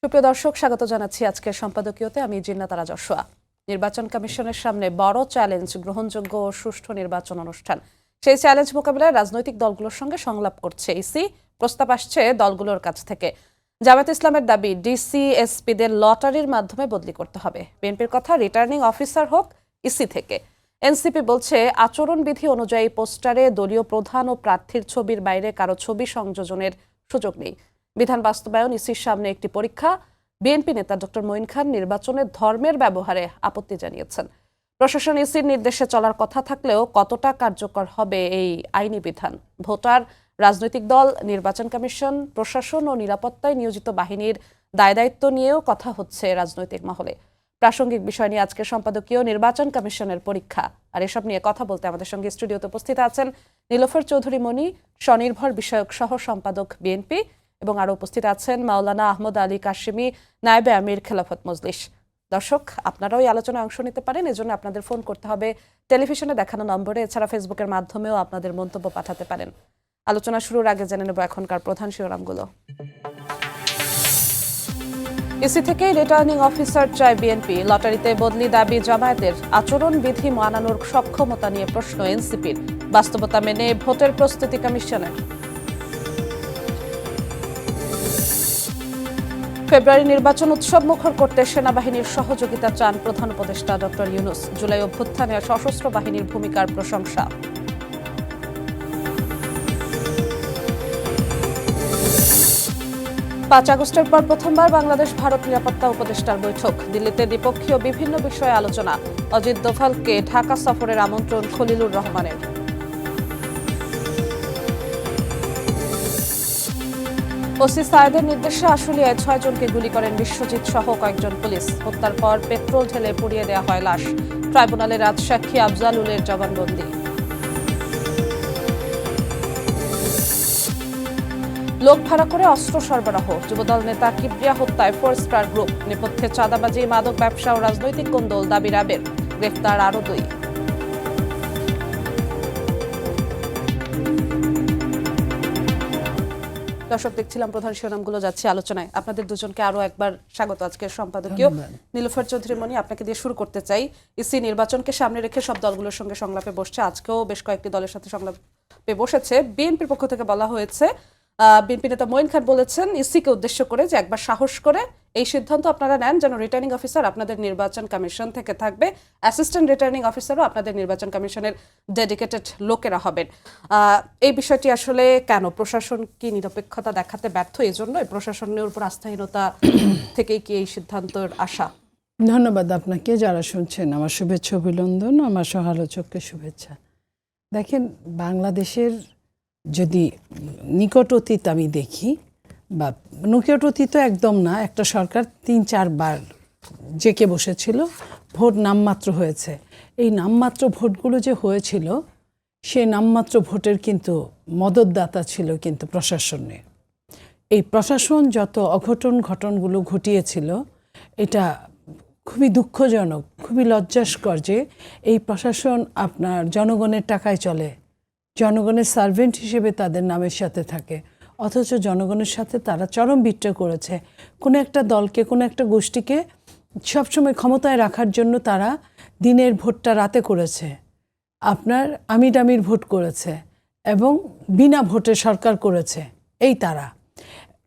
সুপ্রিয় দর্শক, স্বাগত জানাচ্ছি আজকের সম্পাদকীয়তে। আমি জিন্নাত রাজস্বা। নির্বাচন কমিশনের সামনে বড় চ্যালেঞ্জ গ্রহণযোগ্য ও সুষ্ঠু নির্বাচন অনুষ্ঠান। সেই চ্যালেঞ্জ মোকাবিলায় রাজনৈতিক দলগুলোর সঙ্গে সংলাপ করছে ইসি। প্রস্তাব আসছে দলগুলোর কাছ থেকে। জামায়াতে ইসলামের দাবি ডিসি-এসপিদের লটারির মাধ্যমে বদলি করতে হবে। বিএনপির কথা রিটার্নিং অফিসার হোক ইসি থেকে। এনসিপি বলছে আচরণবিধি অনুযায়ী পোস্টারে দলীয় প্রধান ও প্রার্থীর ছবির বাইরে কারো ছবি সংযোজনের সুযোগ নেই। বিধান বাস্তবায়ন ইসির সামনে একটি পরীক্ষা। বিএনপি নেতা ডক্টর মঈন খান নির্বাচনে ধর্মের ব্যবহারে আপত্তি জানিয়েছেন। প্রশাসন ইসির নির্দেশে চলার কথা থাকলেও কতটা কার্যকর হবে এই আইনি বিধান? ভোটার, রাজনৈতিক দল, নির্বাচন কমিশন, প্রশাসন ও নিরাপত্তায় নিয়োজিত বাহিনীর দায়দায়িত্ব নিয়েও কথা হচ্ছে রাজনৈতিক মহলে। প্রাসঙ্গিক বিষয় নিয়ে আজকের সম্পাদকীয় নির্বাচন কমিশনের পরীক্ষা। আর এসব নিয়ে কথা বলতে আমাদের সঙ্গে স্টুডিওতে উপস্থিত আছেন নীলোফার চৌধুরী মনি, স্বনির্ভর বিষয়ক সহ সম্পাদক বিএনপি, এবং আরো উপস্থিত আছেন মাওলানা আহমদ আলী কাশিমি, নায়েবে আমির খেলাফত মজলিস। দর্শক, আপনারাও এই আলোচনায় অংশ নিতে পারেন। এজন্য আপনাদের ফোন করতে হবে টেলিভিশনে দেখানো নম্বরে। এছাড়া ফেসবুকের মাধ্যমেও আপনাদের মন্তব্য পাঠাতে পারেন। আলোচনা শুরুর আগে জেনে নেব এখনকার প্রধান শিরোনামগুলো। ইসি থেকে রিটার্নিং অফিসার চায় বিএনপি। লটারিতে বদলি দাবি জামায়াতের। আচরণ বিধি মানানোর সক্ষমতা নিয়ে প্রশ্ন এনসিপির। বাস্তবতা মেনে ভোটের প্রস্তুতি কমিশনের। ফেব্রুয়ারি নির্বাচন উৎসবমুখর করতে সেনাবাহিনীর সহযোগিতা চান প্রধান উপদেষ্টা ডক্টর ইউনূস। জুলাই অভ্যুত্থানে সশস্ত্র বাহিনীর ভূমিকার প্রশংসা। 5 আগস্টের পর প্রথমবার বাংলাদেশ ভারত নিরাপত্তা উপদেষ্টার বৈঠক। দিল্লিতে দ্বিপক্ষীয় বিভিন্ন বিষয়ে আলোচনা। অজিত দোভালকে ঢাকা সফরের আমন্ত্রণ খলিলুর রহমানের। ওসি সায়েদের নির্দেশে আশুলিয়ায় 6 জনকে গুলি করেন বিশ্বজিৎ সহ কয়েকজন পুলিশ। হত্যার পর পেট্রোল ঢেলে পুড়িয়ে দেওয়া হয় লাশ। ট্রাইব্যুনালে রাজসাক্ষী আফজালুলের জবানবন্দি। লোক ভাড়া করে অস্ত্র সরবরাহ। যুবদল নেতা কিবরিয়া হত্যায় 4 স্টার গ্রুপ। নেপথ্যে চাঁদাবাজি, মাদক ব্যবসা ও রাজনৈতিক কোন্দল, দাবি র্যাবের। গ্রেফতার আরও 2। দর্শক, দেখছিলাম প্রধান শিরোনামগুলো, যাচ্ছে আলোচনায়। আপনাদের দুজনকে আরো একবার স্বাগত আজকের সম্পাদকীয়। নীলোফার চৌধুরী মনি, আপনাকে দিয়ে শুরু করতে চাই। ইসি নির্বাচনকে সামনে রেখে সব দলগুলোর সঙ্গে সংলাপে বসছে। আজকেও বেশ কয়েকটি দলের সাথে সংলাপে বসেছে। বিএনপির পক্ষ থেকে বলা হয়েছে, বিএনপি নেতা মঈন খান বলেছেন ইসিকে উদ্দেশ্য করে যে একবার সাহস করে এই সিদ্ধান্ত আপনারা নেন যেন রিটার্নিং অফিসার আপনাদের নির্বাচন কমিশন থেকে থাকবে, অ্যাসিস্ট্যান্ট রিটার্নিং অফিসারও আপনাদের নির্বাচন কমিশনের ডেডিকেটেড লোকেরা হবেন। এই বিষয়টি আসলে কেন? প্রশাসন কি নিরপেক্ষতা দেখাতে ব্যর্থ? এই জন্যই প্রশাসনের উপর আস্থাহীনতা থেকেই কি এই সিদ্ধান্তের আশা? ধন্যবাদ আপনাকে। যারা শুনছেন আমার শুভেচ্ছা অভিনন্দন, আমার সহালোচককে শুভেচ্ছা। দেখেন, বাংলাদেশের যদি নিকট অতীত আমি দেখি, বা নিকট অতীত তো একদম না, একটা সরকার 3-4 বার জেকে বসেছিল, ভোট নামমাত্র হয়েছে। এই নামমাত্র ভোটগুলো যে হয়েছিল, সেই নামমাত্র ভোটের কিন্তু মদতদাতা ছিল কিন্তু প্রশাসনে। এই প্রশাসন যত অঘটন ঘটনগুলো ঘটিয়েছিল, এটা খুবই দুঃখজনক, খুবই লজ্জাস্কর যে এই প্রশাসন আপনার জনগণের টাকায় চলে, জনগণের সার্ভেন্ট হিসেবে তাদের নামের সাথে থাকে, অথচ জনগণের সাথে তারা চরম বিট্রে করেছে। কোনো একটা দলকে, কোনো একটা গোষ্ঠীকে সবসময় ক্ষমতায় রাখার জন্য তারা দিনের ভোটটা রাতে করেছে, আপনার আমির ভোট করেছে এবং বিনা ভোটে সরকার করেছে। এই তারা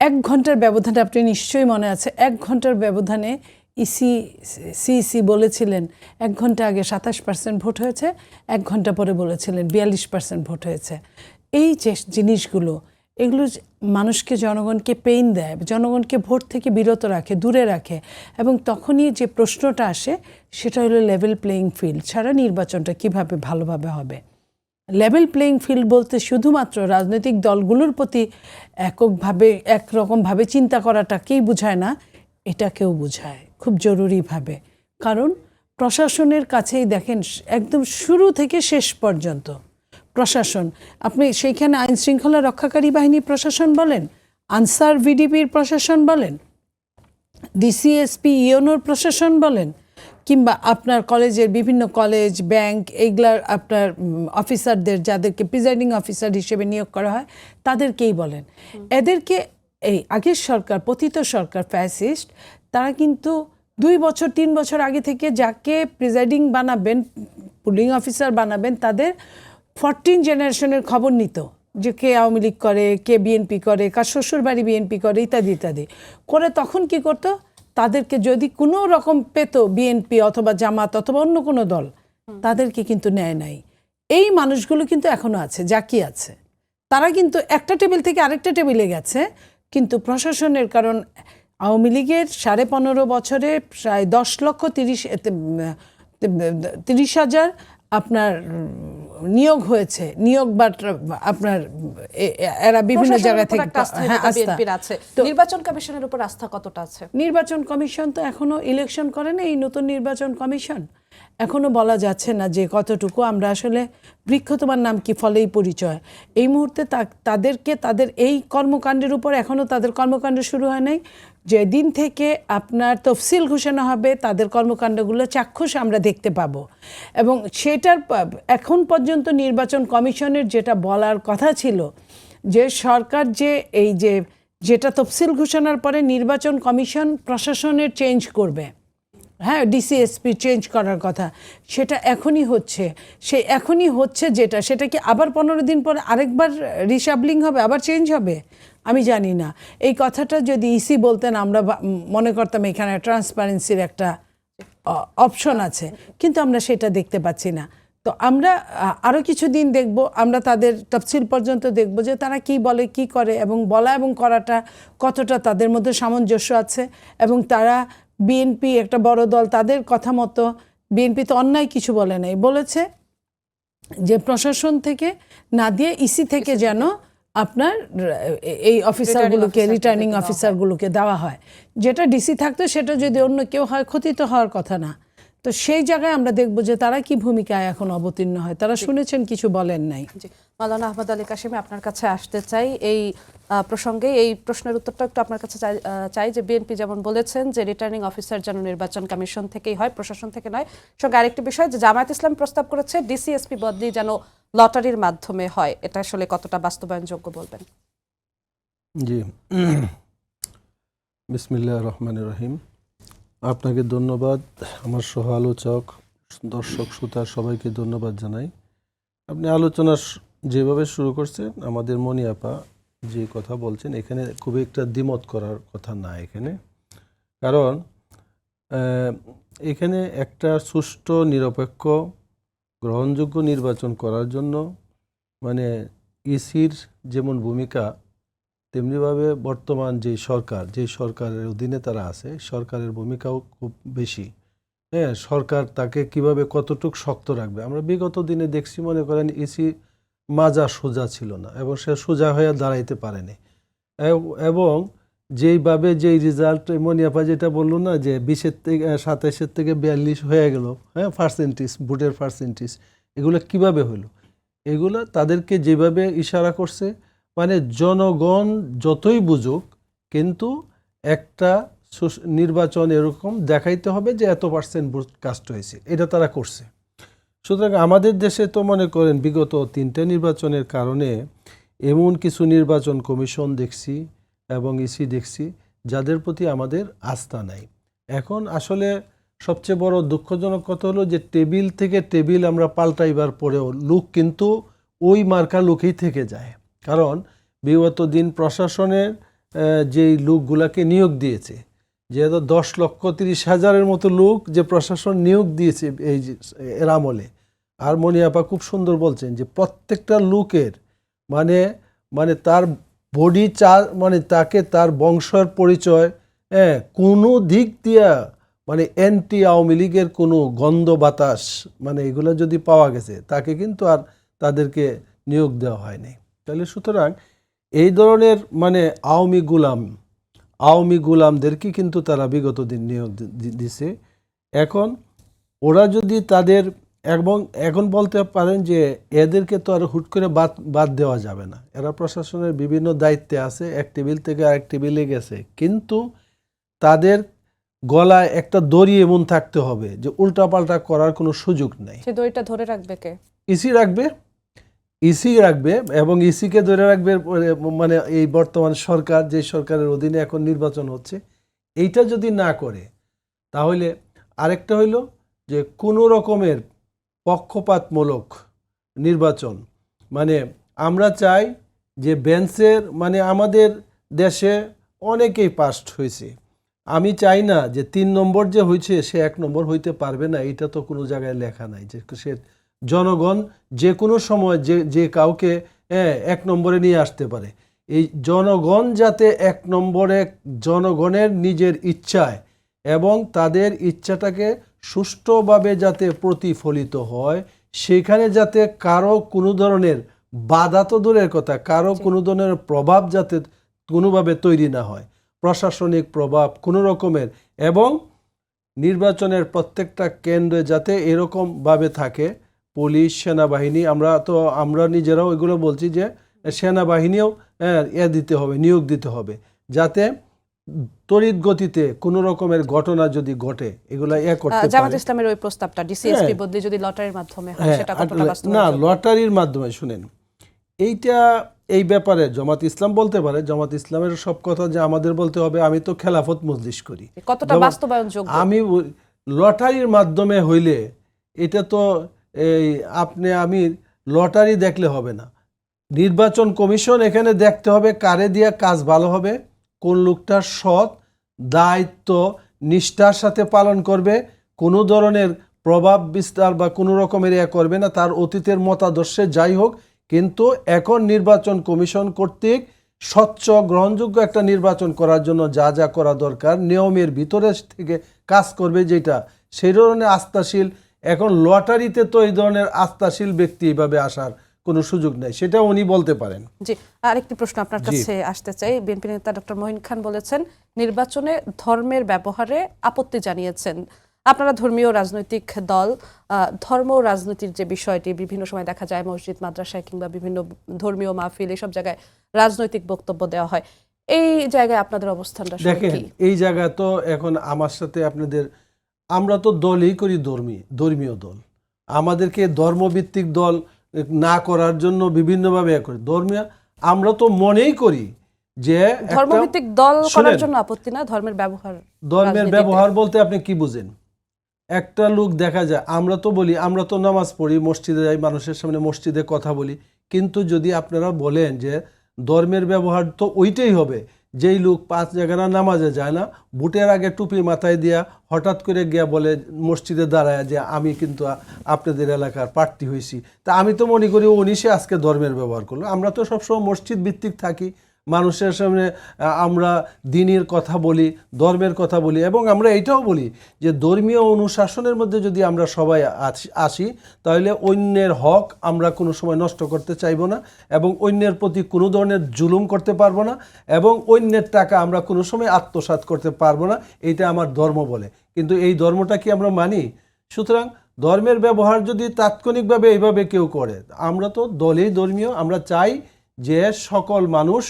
1 ঘন্টার ব্যবধানে, আপনি নিশ্চয়ই মনে আছে, 1 ঘন্টার ব্যবধানে সিইসি বলেছিলেন 1 ঘন্টা আগে 27% ভোট হয়েছে, 1 ঘন্টা পরে বলেছিলেন 42% ভোট হয়েছে। এই যে জিনিসগুলো, এগুলো মানুষকে, জনগণকে পেইন দেয়, জনগণকে ভোট থেকে বিরত রাখে, দূরে রাখে। এবং তখনই যে প্রশ্নটা আসে সেটা হলো লেভেল প্লেয়িং ফিল্ড ছাড়া নির্বাচনটা কিভাবে ভালোভাবে হবে। লেভেল প্লেয়িং ফিল্ড বলতে শুধুমাত্র রাজনৈতিক দলগুলোর প্রতি একরকমভাবে চিন্তা করাটাকেই বোঝায় না, এটাকেও বোঝায় খুব জরুরিভাবে। কারণ প্রশাসনের কাছেই দেখেন, একদম শুরু থেকে শেষ পর্যন্ত প্রশাসন, আপনি সেইখানে আইন শৃঙ্খলা রক্ষাকারী বাহিনী প্রশাসন বলেন, আনসার ভিডিপির প্রশাসন বলেন, ডিসিএসপি ইউনোর প্রশাসন বলেন, কিংবা আপনার কলেজের বিভিন্ন কলেজ, ব্যাংক, এইগুলার আপনার অফিসারদের, যাদেরকে প্রিজাইডিং অফিসার হিসেবে নিয়োগ করা হয়, তাদেরকেই বলেন। এদেরকে এই আগের সরকার, পতিত সরকার, ফ্যাসিস্ট, তারা কিন্তু 2 বছর 3 বছর আগে থেকে যাকে প্রিজাইডিং বানাবেন, পুলিং অফিসার বানাবেন, তাদের 14 জেনারেশনের খবর নিত, যে কে আওয়ামী লীগ করে, কে বিএনপি করে, কার শ্বশুর বাড়ি বিএনপি করে, ইত্যাদি ইত্যাদি করে। তখন কি করতো, তাদেরকে যদি কোনো রকম পেত বিএনপি অথবা জামাত অথবা অন্য কোনো দল, তাদেরকে কিন্তু নেয় নাই। এই মানুষগুলো কিন্তু এখনো আছে, জাকি আছে, তারা কিন্তু একটা টেবিল থেকে আরেকটা টেবিলে গেছে। কিন্তু প্রশাসনের, কারণ আওয়ামী লীগের 15.5 বছরে প্রায় 10,30,000 আপনার নিয়োগ হয়েছে, নিয়োগ বা আপনার এরা বিভিন্ন জায়গা থেকে বিএনপির আছে। নির্বাচন কমিশনের উপর আস্থা কতটা আছে? নির্বাচন কমিশন তো এখনো ইলেকশন করে না, এই নতুন নির্বাচন কমিশন এখনো বলা যাচ্ছে না যে কতটুকু। আমরা আসলে বৃক্ষ তোমার নাম কি ফলেই পরিচয়, এই মুহূর্তে তাদেরকে তাদের এই কর্মকাণ্ডের উপর এখনো তাদের কর্মকাণ্ড শুরু হয় নাই। যেদিন থেকে আপনার তফসিল ঘোষণা হবে, তাদের কর্মকাণ্ডগুলো চাক্ষুষ আমরা দেখতে পাবো। এবং সেটার এখন পর্যন্ত নির্বাচন কমিশনের যেটা বলার কথা ছিল, যে সরকার যে এই যেটা তফসিল ঘোষণার পরে নির্বাচন কমিশন প্রশাসনের চেঞ্জ করবে, হ্যাঁ, ডিসিএসপি চেঞ্জ করার কথা, সেটা এখনই হচ্ছে যেটা, সেটা কি আবার 15 দিন পর আরেকবার রিশাবলিং হবে, আবার চেঞ্জ হবে? আমি জানি না। এই কথাটা যদি ইসি বলতেন, আমরা মনে করতাম এখানে ট্রান্সপারেন্সির একটা অপশন আছে, কিন্তু আমরা সেটা দেখতে পাচ্ছি না। তো আমরা আরও কিছুদিন দেখব, আমরা তাদের তফসিল পর্যন্ত দেখব যে তারা কি বলে, কি করে, এবং বলা এবং করাটা কতটা তাদের মধ্যে সামঞ্জস্য আছে। এবং তারা, বিএনপি একটা বড় দল, তাদের কথা মতো বিএনপি তো অন্যায় কিছু বলে নাই, বলেছে যে প্রশাসন থেকে না দিয়ে ইসি থেকে যেন আপনার এই অফিসারগুলোকে, রিটার্নিং অফিসারগুলোকে দেওয়া হয়। যেটা ডিসি থাকতো সেটা যদি অন্য কেউ হয়, ক্ষতি তো হওয়ার কথা না। তো সেই জায়গায় আমরা দেখবো যে তারা কি ভূমিকায় এখন অবতীর্ণ হয়। তারা শুনেছেন, কিছু বলেন নাই। মাওলানা আহমদ আলী কাশেমি, আপনার কাছে আসতে চাই এই প্রসঙ্গে। এই প্রশ্নের উত্তরটা একটু আপনার কাছে চাই যে বিএনপি যেমন বলেছেন যে রিটার্নিং অফিসার যেন নির্বাচন কমিশন থেকেই হয়, প্রশাসন থেকে নয়। সঙ্গে আরেকটি বিষয় যে জামায়াত ইসলাম প্রস্তাব করেছে ডিসিএসপি বদলি যেন লটারির মাধ্যমে হয়, এটা আসলে কতটা বাস্তবায়নযোগ্য বলবেন? জি, বিসমিল্লাহির রহমানির রহিম। আপনাকে ধন্যবাদ, আমার সহ আলোচক, দর্শক শ্রোতা সবাইকে ধন্যবাদ জানাই। আপনি আলোচনা যেভাবে শুরু করছেন, আমাদের মনি আপা যে কথা বলছেন, এখানে খুবই একটা দ্বিমত করার কথা না এখানে। কারণ এখানে একটা সুষ্ঠু, নিরপেক্ষ, গ্রহণযোগ্য নির্বাচন করার জন্য মানে ইসির যেমন ভূমিকা, তেমনিভাবে বর্তমান যে সরকারের অধীনে তারা আছে, সরকারের ভূমিকাও খুব বেশি। হ্যাঁ, সরকার তাকে কিভাবে কতটুক শক্ত রাখবে। আমরা বিগত দিনে দেখছি, মনে করেন ইসি মাজা সোজা ছিল না, এবং সে সোজা হয়ে দাঁড়াইতে পারেনি। এবং যেইভাবে যেই রেজাল্ট, মনিয়াপা যেটা বললো না, যে 20 থেকে 27 থেকে 42 হয়ে গেল, হ্যাঁ, পার্সেন্টেজ, ভোটের পার্সেন্টেজ, এগুলো কিভাবে হলো? এগুলো তাদেরকে যেভাবে ইশারা করছে, মানে জনগণ যতই বুঝুক, কিন্তু একটা নির্বাচন এরকম দেখাইতে হবে যে এত পার্সেন্ট ভোট কাস্ট হয়েছে, এটা তারা করছে। সুতরাং আমাদের দেশে তো মনে করেন বিগত 3টে নির্বাচনের কারণে এমন কিছু নির্বাচন কমিশন দেখছি এবং ইসি দেখছি যাদের প্রতি আমাদের আস্থা নাই। এখন আসলে সবচেয়ে বড় দুঃখজনক কথা হলো যে টেবিল থেকে টেবিল আমরা পাল্টাইবার পরেও লোক কিন্তু ওই মার্কা লোকেই থেকে যায়। কারণ বিগত দিন প্রশাসনের যেই লোকগুলাকে নিয়োগ দিয়েছে, যেহেতু 10,30,000 মতো লোক যে প্রশাসন নিয়োগ দিয়েছে এই এর আমলে। আর মনিয়াপা খুব সুন্দর বলছেন যে প্রত্যেকটা লোকের মানে মানে তার বডি মানে তাকে তার বংশের পরিচয়, কোনো দিক দিয়া মানে অ্যান্টি আওয়ামী লীগের কোনো গন্ধ বাতাস, মানে এগুলো যদি পাওয়া গেছে, তাকে কিন্তু আর তাদেরকে নিয়োগ দেওয়া হয়নি। তাহলে সুতরাং এই ধরনের মানে আওয়ামী গুলামদেরকে কিন্তু তারা বিগত দিন নিয়োগ দিছে। এখন ওরা যদি তাদের, এবং এখন বলতে পারেন যে এদেরকে তো আর হুট করে বাদ দেওয়া যাবে না। এরা প্রশাসনের বিভিন্ন দায়িত্বে আছে, এক টেবিল থেকে আরেক টেবিলে গেছে, কিন্তু তাদের গলায় একটা দড়ি এমন থাকতে হবে যে উল্টাপাল্টা করার কোনো সুযোগ নাই। সে দড়িটা ধরে রাখবে কে? ইসি রাখবে। ইসি রাখবে এবং ইসিকে ধরে রাখবে, মানে এই বর্তমান সরকার, যে সরকারের অধীনে এখন নির্বাচন হচ্ছে, এইটা যদি না করে, তাহলে আরেকটা হইল যে কোনো রকমের পক্ষপাতমূলক নির্বাচন, মানে আমরা চাই যে বেঞ্চের, মানে আমাদের দেশে অনেকেই পাস্ট হয়েছে, আমি চাই না যে 3 নম্বর যে হয়েছে সে 1 নম্বর হইতে পারবে না, এটা তো কোনো জায়গায় লেখা নাই যে সে জনগণ যে কোনো সময় যে কাউকে 1 নম্বরে নিয়ে আসতে পারে। এই জনগণ যাতে 1 নম্বরে, জনগণের নিজের ইচ্ছায় এবং তাদের ইচ্ছাটাকে সুষ্ঠুভাবে যাতে প্রতিফলিত হয়, সেখানে যাতে কারো কোনো ধরনের বাধা তো দূরের কথা, কারো কোনো ধরনের প্রভাব যাতে কোনোভাবে তৈরি না হয়, প্রশাসনিক প্রভাব কোনো রকমের, এবং নির্বাচনের প্রত্যেকটা কেন্দ্রে যাতে এরকমভাবে থাকে পুলিশ, সেনাবাহিনী, আমরা নিজেরাও এগুলো বলছি যে সেনাবাহিনীও দিতে হবে, নিয়োগ দিতে হবে, যাতে তড়িৎ গতিতে কোনো রকমের ঘটনা যদি ঘটে এগুলা করতে পারে। জামাত ইসলামের ওই প্রস্তাবটা ডিসিএসপি বদলি যদি লটারির মাধ্যমে হয়, সেটা কতটা বাস্তব? না, লটারির মাধ্যমে শুনেন, এই ব্যাপারে জামাত ইসলাম বলতে পারে, জামাত ইসলামের সব কথা যে আমাদের বলতে হবে, আমি তো খেলাফত মজলিস করি, কতটা বাস্তবায়নযোগ্য? আমি লটারির মাধ্যমে হইলে এটা তো আমি লটারি দেখলে হবে না, নির্বাচন কমিশন এখানে দেখতে হবে কারে দিয়া কাজ ভালো হবে, কোন লোকটা সৎ, দায়িত্ব, নিষ্ঠার সাথে পালন করবে, কোনো ধরনের প্রভাব বিস্তার বা কোনো রকমের করবে না, তার অতীতের মতাদর্শে যাই হোক, কিন্তু এখন নির্বাচন কমিশন কর্তৃক স্বচ্ছ গ্রহণযোগ্য একটা নির্বাচন করার জন্য যা যা করা দরকার নিয়মের ভিতরে থেকে কাজ করবে, যেটা সেই ধরনের আস্থাশীল। এখন লটারিতে তো এই ধরনের আস্থাশীল ব্যক্তি এইভাবে আসার কোনো সুযোগ নেই, সেটা উনি বলতে পারেন। জি, আরেকটি প্রশ্ন আপনার কাছে আসতে চাই। বিএনপি নেতা ডক্টর মঈন খান বলেছেন নির্বাচনে ধর্মের ব্যবহারে আপত্তি জানিয়েছেন। আপনারা ধর্মীয় রাজনৈতিক দল, ধর্ম রাজনীতির যে বিষয়টি বিভিন্ন সময় দেখা যায় মসজিদ, মাদ্রাসায় কিংবা বিভিন্ন ধর্মীয় মাহফিল, এসব জায়গায় রাজনৈতিক বক্তব্য দেওয়া হয়, এই জায়গায় আপনাদের অবস্থানটা দেখেন, কি? এই জায়গায় তো এখন আমার সাথে আপনাদের, আমরা তো দলই করি ধর্মীয় দল, আমাদেরকে ধর্মভিত্তিক দল না করার জন্য বিভিন্নভাবে করি ধর্মীয়, আমরা তো মনেই করি যে ধর্মভিত্তিক দল করার জন্য আপত্তি না, ধর্মের ব্যবহার বলতে আপনি কি বুঝেন? একটা লোক দেখা যায়, আমরা তো বলি, আমরা তো নামাজ পড়ি, মসজিদে যাই, মানুষের সামনে মসজিদে কথা বলি, কিন্তু যদি আপনারা বলেন যে ধর্মের ব্যবহার তো ওইটাই হবে, যেই লোক 5 জায়গায় নামাজে যায় না, বুটের আগে টুপি মাথায় দিয়া হঠাৎ করে গিয়া বলে মসজিদে দাঁড়ায় যে আমি কিন্তু আপনাদের এলাকার প্রার্থী হয়েছি, তা আমি তো মনে করি উনি সে আজকে ধর্মের ব্যবহার করলো। আমরা তো সবসময় মসজিদ ভিত্তিক থাকি, মানুষের সামনে আমরা দ্বীনের কথা বলি, ধর্মের কথা বলি, এবং আমরা এইটাও বলি যে ধর্মীয় অনুশাসনের মধ্যে যদি আমরা সবাই আসি, তাহলে অন্যের হক আমরা কোনো সময় নষ্ট করতে চাইব না, এবং অন্যের প্রতি কোনো ধরনের জুলুম করতে পারবো না, এবং অন্যের টাকা আমরা কোনো সময় আত্মসাৎ করতে পারবো না, এইটা আমার ধর্ম বলে। কিন্তু এই ধর্মটা কি আমরা মানি? সুতরাং ধর্মের ব্যবহার যদি তাৎক্ষণিকভাবে এইভাবে কেউ করে, আমরা তো দলেই ধর্মীয়, আমরা চাই যে সকল মানুষ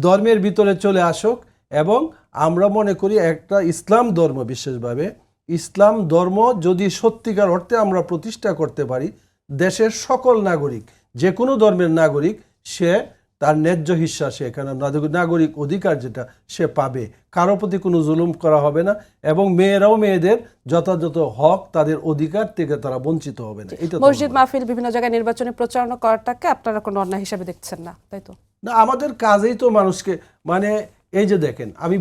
ধর্মের ভিতরে চলে আসুক, এবং আমরা মনে করি একটা ইসলাম ধর্ম, বিশেষভাবে ইসলাম ধর্ম যদি সত্যিকার অর্থে আমরা প্রতিষ্ঠা করতে পারি, দেশের সকল নাগরিক, যে কোনো ধর্মের নাগরিক, সে তার ন্যায্য হিস্সা, সে এখানে নাগরিক অধিকার যেটা সে পাবে, কারো প্রতি কোনো জুলুম করা হবে না, এবং মেয়েরাও মেয়েদের যথাযথ হক, তাদের অধিকার থেকে তারা বঞ্চিত হবে না। এটা মসজিদ, মাহফিল, বিভিন্ন জায়গায় নির্বাচনী প্রচারণা করাটাকে আপনারা কোনো অন্যায় হিসেবে দেখছেন না, তাই তো? না, আমাদের কাজেই তো মানুষকে, মানে এই যে দেখেন, আমি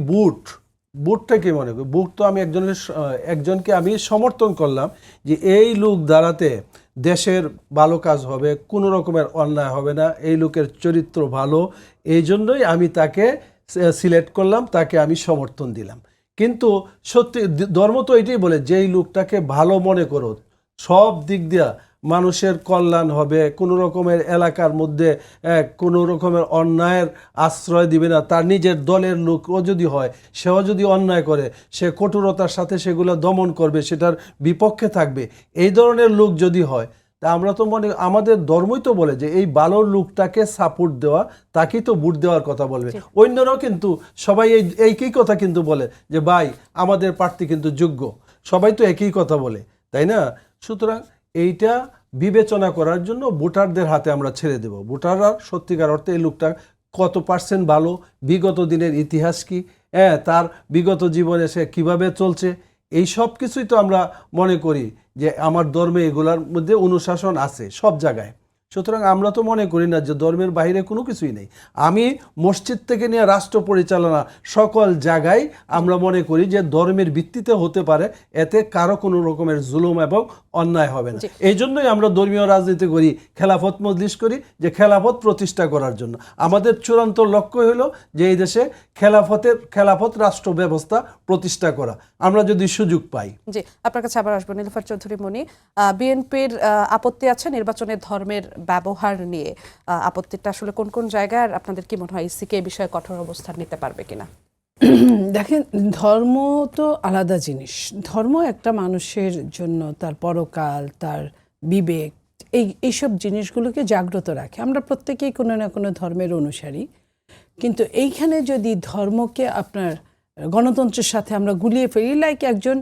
বুটটাকে মনে করি, বুট তো আমি একজনকে আমি সমর্থন করলাম যে এই লোক দ্বারাতে দেশের ভালো কাজ হবে, কোনো রকমের অন্যায় হবে না, এই লোকের চরিত্র ভালো, এই জন্যই আমি তাকে সিলেক্ট করলাম, তাকে আমি সমর্থন দিলাম। কিন্তু সত্যি ধর্ম তো এটাই বলে, যেই লোকটাকে ভালো মনে করো, সব দিক দিয়া মানুষের কল্যাণ হবে, কোনো রকমের এলাকার মধ্যে কোনো রকমের অন্যায়ের আশ্রয় দিবে না, তার নিজের দলের লোকও যদি হয়, সেও যদি অন্যায় করে, সে কঠোরতার সাথে সেগুলো দমন করবে, সেটার বিপক্ষে থাকবে, এই ধরনের লোক যদি হয়, তা আমরা তো আমাদের ধর্মই তো বলে যে এই ভালো লোকটাকে সাপোর্ট দেওয়া, তাকেই তো ভোট দেওয়ার কথা বলবে। অন্যরাও কিন্তু সবাই একই কথা কিন্তু বলে যে ভাই আমাদের প্রার্থী কিন্তু যোগ্য, সবাই তো একই কথা বলে, তাই না? সুতরাং এইটা বিবেচনা করার জন্য ভোটারদের হাতে আমরা ছেড়ে দেব। ভোটাররা সত্যিকার অর্থে এই লোকটা কত পার্সেন্ট ভালো, বিগত দিনের ইতিহাস কি, তার বিগত জীবনে সে কীভাবে চলছে, এই সব কিছুই তো আমরা মনে করি যে আমার ধর্মে এগুলার মধ্যে অনুশাসন আছে সব জায়গায়। সুতরাং আমরা তো মনে করি না যে ধর্মের বাইরে কোনো কিছুই নেই। আমি মসজিদ থেকে নিয়ে রাষ্ট্র পরিচালনা সকল জায়গায় আমরা মনে করি যে ধর্মের ভিত্তিতে হতে পারে, এতে কারো কোনো রকমের জুলুম এবং অন্যায় হবে না। এই জন্যই আমরা ধর্মীয় রাজনীতি করি, খেলাফত মজলিস করি, যে খেলাফত প্রতিষ্ঠা করার জন্য। আমাদের চূড়ান্ত লক্ষ্য হলো যে এই দেশে খেলাফত রাষ্ট্র ব্যবস্থা প্রতিষ্ঠা করা, আমরা যদি সুযোগ পাই। জি, আপনার কাছে আবার আসবো। নীলুফার চৌধুরী মনি, বিএনপির আপত্তি আছে নির্বাচনে ধর্মের ব্যবহার নিয়ে, আপত্তিটা আসলে কোন কোন জায়গায়, আর আপনাদের কি মনে হয় ইসিকে এই বিষয়ে কঠোর অবস্থান নিতে পারবে কিনা? দেখেন, ধর্ম তো আলাদা জিনিস। ধর্ম একটা মানুষের জন্য তার পরকাল, তার বিবেক, এইসব জিনিসগুলোকে জাগ্রত রাখে। আমরা প্রত্যেকেই কোনো না কোনো ধর্মের অনুসারী, কিন্তু এইখানে যদি ধর্মকে আপনার গণতন্ত্রের সাথে আমরা গুলিয়ে ফেলি, লাইক একজন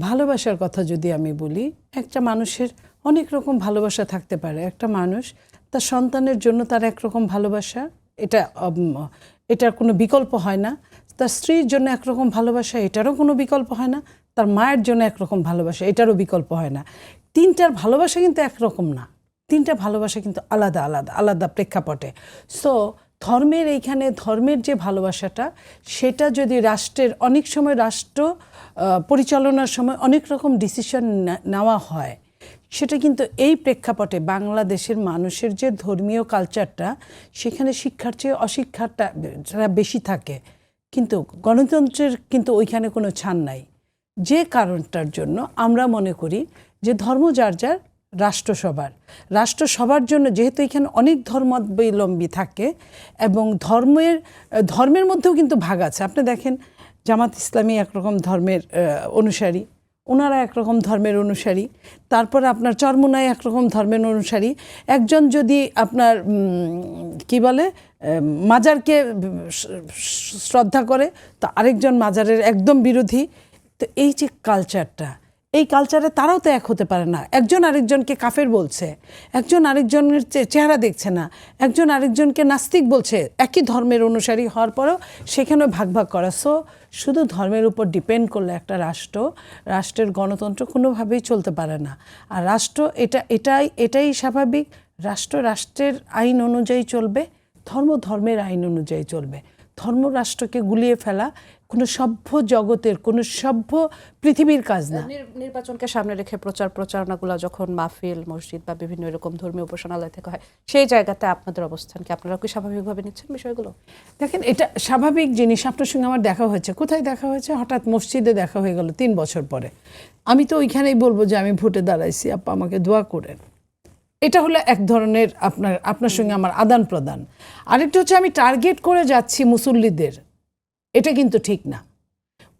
ভালোবাসার কথা যদি আমি বলি, একটা মানুষের অনেক রকম ভালোবাসা থাকতে পারে। একটা মানুষ তার সন্তানের জন্য তার একরকম ভালোবাসা, এটার কোনো বিকল্প হয় না। তার স্ত্রীর জন্য একরকম ভালোবাসা, এটারও কোনো বিকল্প হয় না। তার মায়ের জন্য একরকম ভালোবাসা, এটারও বিকল্প হয় না। তিনটার ভালোবাসা কিন্তু একরকম না, তিনটা ভালোবাসা কিন্তু আলাদা আলাদা আলাদা প্রেক্ষাপটে। সো ধর্মের এইখানে ধর্মের যে ভালোবাসাটা, সেটা যদি রাষ্ট্রের অনেক সময় রাষ্ট্র পরিচালনার সময় অনেক রকম ডিসিশন নেওয়া হয়, সেটা কিন্তু এই প্রেক্ষাপটে বাংলাদেশের মানুষের যে ধর্মীয় কালচারটা, সেখানে শিক্ষার চেয়ে অশিক্ষাটা বেশি থাকে। কিন্তু গণতন্ত্রের কিন্তু ওইখানে কোনো ছাড় নাই। যে কারণটার জন্য আমরা মনে করি যে ধর্ম যার যার, রাষ্ট্র সবার জন্য, যেহেতু এখানে অনেক ধর্মাবলম্বী থাকে এবং ধর্মের মধ্যেও কিন্তু ভাগ আছে। আপনি দেখেন, জামাত ইসলামী একরকম ধর্মের অনুসারী, ওনারা একরকম ধর্মের অনুসারী। তারপরে আপনার চরমোনাই একরকম ধর্মের অনুসারী। একজন যদি আপনার কি বলে মাজারকে শ্রদ্ধা করে, তো আরেকজন মাজারের একদম বিরোধী। তো এই যে কালচারটা, এই কালচারে তারাও তো এক হতে পারে না। একজন আরেকজনকে কাফের বলছে, একজন আরেকজনের চেহারা দেখছে না, একজন আরেকজনকে নাস্তিক বলছে, একই ধর্মের অনুসারী হওয়ার পরেও সেখানে ভাগ ভাগ করা। সো শুধু ধর্মের উপর ডিপেন্ড করলে একটা রাষ্ট্রের গণতন্ত্র কোনোভাবেই চলতে পারে না। আর রাষ্ট্র এটাই স্বাভাবিক। রাষ্ট্রের আইন অনুযায়ী চলবে, ধর্মের আইন অনুযায়ী চলবে। ধর্ম রাষ্ট্রকে গুলিয়ে ফেলা কোনো সভ্য জগতের, কোনো সভ্য পৃথিবীর কাজ না। নির্বাচনকে সামনে রেখে প্রচারণাগুলো যখন মাহফিল, মসজিদ বা বিভিন্ন এরকম ধর্মীয় উপাসনালয় থেকে হয়, সেই জায়গাতে আপনাদের অবস্থান কি? আপনারা কি স্বাভাবিকভাবে নিচ্ছেন বিষয়গুলো? দেখেন, এটা স্বাভাবিক জিনিস। আপনার সঙ্গে আমার দেখা হয়েছে, কোথায় দেখা হয়েছে? হঠাৎ মসজিদে দেখা হয়ে গেল 3 বছর পরে। আমি তো ওইখানেই বলবো যে আমি ভোটে দাঁড়াইছি, আপা আমাকে দোয়া করেন। এটা হলো এক ধরনের আপনার সঙ্গে আমার আদান প্রদান। আরেকটা হচ্ছে আমি টার্গেট করে যাচ্ছি মুসল্লিদের, এটা কিন্তু ঠিক না।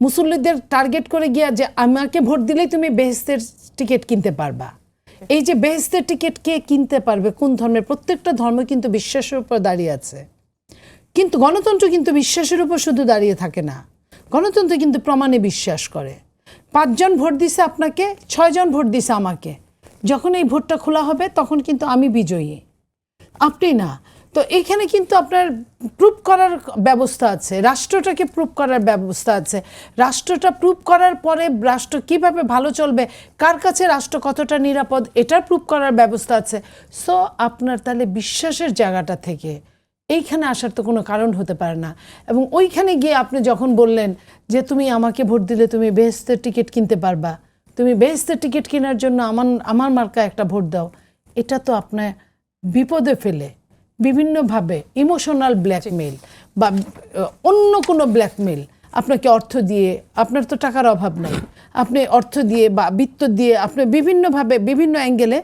মুসল্লিদের টার্গেট করে গিয়া যে আমাকে ভোট দিলেই তুমি বেহেশতের টিকিট কিনতে পারবা, এই যে বেহেশতের টিকিট কে কিনতে পারবে, কোন ধর্মের? প্রত্যেকটা ধর্ম কিন্তু বিশ্বাসের উপর দাঁড়িয়ে আছে। কিন্তু গণতন্ত্র কিন্তু বিশ্বাসের উপর শুধু দাঁড়িয়ে থাকে না, গণতন্ত্র কিন্তু প্রমাণে বিশ্বাস করে। 5 জন ভোট দিছে আপনাকে, 6 জন ভোট দিছে আমাকে। যখন এই ভোটটা খোলা হবে তখন কিন্তু আমি বিজয়ী, আপনি না। তো এখানে কিন্তু আপনার প্রুভ করার ব্যবস্থা আছে, রাষ্ট্রটাকে প্রুভ করার ব্যবস্থা আছে। রাষ্ট্রটা প্রুভ করার পরে রাষ্ট্র কিভাবে ভালো চলবে, কার কাছে রাষ্ট্র কতটা নিরাপদ, এটার প্রুভ করার ব্যবস্থা আছে। সো আপনার তাহলে বিশ্বাসের জায়গাটা থেকে এইখানে আসার তো কোনো কারণ হতে পারে না। এবং ওইখানে গিয়ে আপনি যখন বললেন যে তুমি আমাকে ভোট দিলে তুমি বেহেশতের টিকিট কিনতে পারবা, তুমি বেহেশতের টিকিট কেনার জন্য আমার মার্কা একটা ভোট দাও, এটা তো আপনার বিপদে ফেলে বিভিন্নভাবে ইমোশনাল ব্ল্যাকমেল বা অন্য কোনো ব্ল্যাকমেল, আপনাকে অর্থ দিয়ে, আপনার তো টাকার অভাব নাই, আপনি অর্থ দিয়ে বা বিত্ত দিয়ে আপনি বিভিন্নভাবে বিভিন্ন অ্যাঙ্গেলে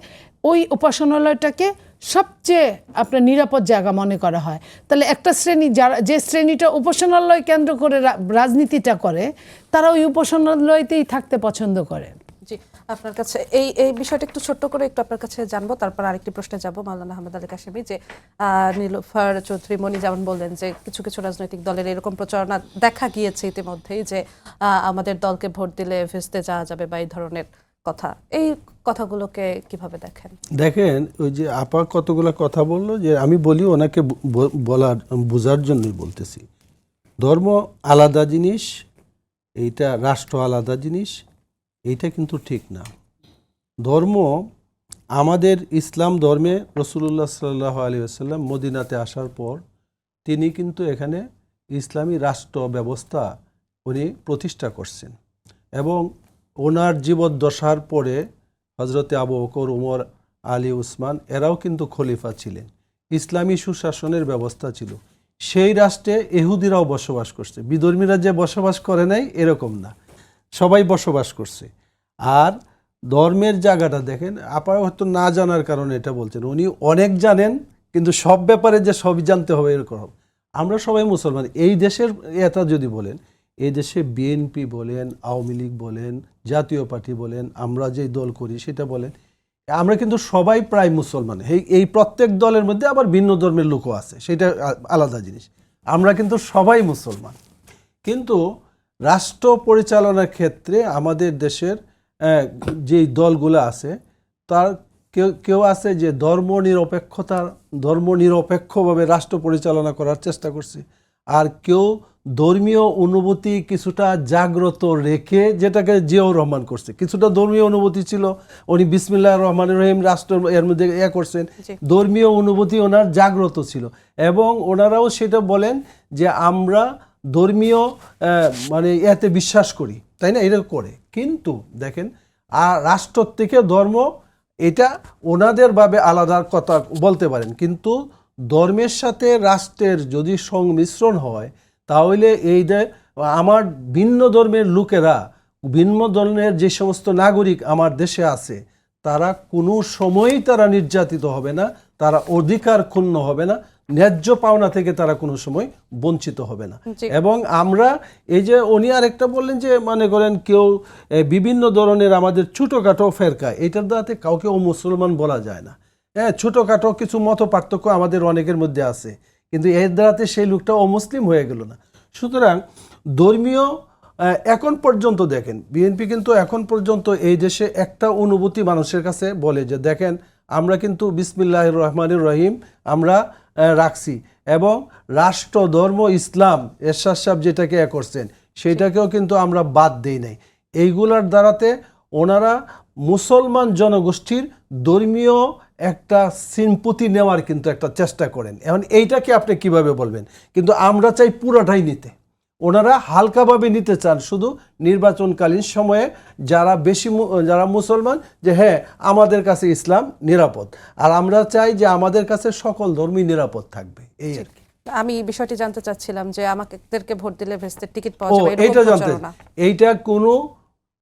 ওই উপাসনালয়টাকে সবচেয়ে আপনার নিরাপদ জায়গা মনে করা হয়। তাহলে একটা শ্রেণী, যে শ্রেণীটা উপাসনালয় কেন্দ্র করে রাজনীতিটা করে, তারা ওই উপাসনালয়তেই থাকতে পছন্দ করে। জি, আপনার কাছে এই বিষয়টা একটু ছোট্ট করে একটু আপনার কাছে জানবো, তারপর আরেকটি প্রশ্নে যাব। মাওলানা আহমেদ আলী কাশেমি, যে নীলুফার চৌধুরী মনি যেমন বললেন যে কিছু কিছু রাজনৈতিক দলের এরকম প্রচারণা দেখা গিয়েছে ইতিমধ্যেই, যে আমাদের দলকে ভোট দিলে ভেস্তে যাওয়া যাবে বা এই ধরনের কথা, এই কথাগুলোকে কিভাবে দেখেন? দেখেন, ওই যে আপা কতগুলো কথা বললো, যে আমি বলি ওনাকে বলার বোঝার জন্যই বলতেছি। ধর্ম আলাদা জিনিস, এইটা রাষ্ট্র আলাদা জিনিস, এইটা কিন্তু ঠিক না। ধর্ম, আমাদের ইসলাম ধর্মে রাসূলুল্লাহ সাল্লাল্লাহু আলাইহি ওয়াসাল্লাম মদিনাতে আসার পর তিনি কিন্তু এখানে ইসলামী রাষ্ট্র ব্যবস্থা উনি প্রতিষ্ঠা করছেন, এবং ওনার জীবদ্দশার পরে হজরতে আবু বকর, উমর, আলী, উসমান এরাও কিন্তু খলিফা ছিলেন। ইসলামী সুশাসনের ব্যবস্থা ছিল। সেই রাষ্ট্রে ইহুদিরাও বসবাস করছে। বিধর্মীরা যে বসবাস করে নাই এরকম না, সবাই বসবাস করছে। আর ধর্মের জায়গাটা দেখেন, আপনারা হয়তো না জানার কারণে এটা বলছেন, উনি অনেক জানেন কিন্তু সব ব্যাপারে যে সবই জানতে হবে এরকম। আমরা সবাই মুসলমান। এই দেশের এটা যদি বলেন, এই দেশে বিএনপি বলেন, আওয়ামী লীগ বলেন, জাতীয় পার্টি বলেন, আমরা যেই দল করি সেটা বলেন, আমরা কিন্তু সবাই প্রায় মুসলমান। এই প্রত্যেক দলের মধ্যে আবার ভিন্ন ধর্মের লোকও আছে, সেটা আলাদা জিনিস। আমরা কিন্তু সবাই মুসলমান। কিন্তু রাষ্ট্র পরিচালনার ক্ষেত্রে আমাদের দেশের যেই দলগুলো আছে, তার কেউ আছে যে ধর্মনিরপেক্ষভাবে রাষ্ট্র পরিচালনা করার চেষ্টা করছে, আর কেউ ধর্মীয় অনুভূতি কিছুটা জাগ্রত রেখে, যেটাকে জিয়াউর রহমান করছে, কিছুটা ধর্মীয় অনুভূতি ছিল, উনি বিসমিল্লাহির রহমানির রহিম রাষ্ট্র এর মধ্যে করছেন, ধর্মীয় অনুভূতি ওনার জাগ্রত ছিল, এবং ওনারাও সেটা বলেন যে আমরা ধর্মীয় মানে এতে বিশ্বাস করি, তাই না, এটা করে। কিন্তু দেখেন, আর রাষ্ট্র থেকে ধর্ম, এটা ওনাদের ভাবে আলাদা কথা বলতে পারেন, কিন্তু ধর্মের সাথে রাষ্ট্রের যদি সংমিশ্রণ হয়, তাহলে এই যে আমার ভিন্ন ধর্মের লোকেরা, ভিন্ন ধর্মের যে সমস্ত নাগরিক আমার দেশে আছে, তারা কোনো সময়ই তারা নির্যাতিত হবে না, তারা অধিকার ক্ষুণ্ণ হবে না, ন্যায্য পাওনা থেকে তারা কোনো সময় বঞ্চিত হবে না। এবং আমরা এই যে উনি আরেকটা বললেন যে মনে করেন কেউ বিভিন্ন ধরনের আমাদের ছোটোখাটো ফেরকা, এটার দ্বারাতে কাউকে মুসলমান বলা যায় না। হ্যাঁ, ছোটোখাটো কিছু মত পার্থক্য আমাদের অনেকের মধ্যে আছে, কিন্তু এর দ্বারাতে সেই লোকটা অমুসলিম হয়ে গেল না। সুতরাং ধর্মীয় এখন পর্যন্ত দেখেন, বিএনপি কিন্তু এখন পর্যন্ত এই দেশে একটা অনুভূতি মানুষের কাছে বলে যে দেখেন, আমরা কিন্তু বিসমিল্লাহির রহমানির রহিম আমরা রাখছি, এবং রাষ্ট্র ধর্ম ইসলাম এরশাদ সাহেব যেটাকে করছেন সেটাকেও কিন্তু আমরা বাদ দেই নাই। এইগুলার দ্বারাতে ওনারা মুসলমান জনগোষ্ঠীর ধর্মীয় একটা সিম্পতি নেওয়ার কিন্তু একটা চেষ্টা করেন। এখন এইটাকে আপনি কিভাবে বলবেন? কিন্তু আমরা চাই পুরোটাই নিতে, ওনারা হালকাভাবে নিতে চান শুধু নির্বাচনকালীন সময়ে যারা মুসলমান, যে হ্যাঁ আমাদের কাছে ইসলাম নিরাপদ, আর আমরা চাই যে আমাদের কাছে সকল ধর্মই নিরাপদ থাকবে, এই আর কি। আমি বিষয়টি জানতে চাচ্ছিলাম যে আমাদেরকে ভোট দিলে ভেস্তের টিকিট পাওয়া ও যাবে, এইটা জানতে, এইটা কোনো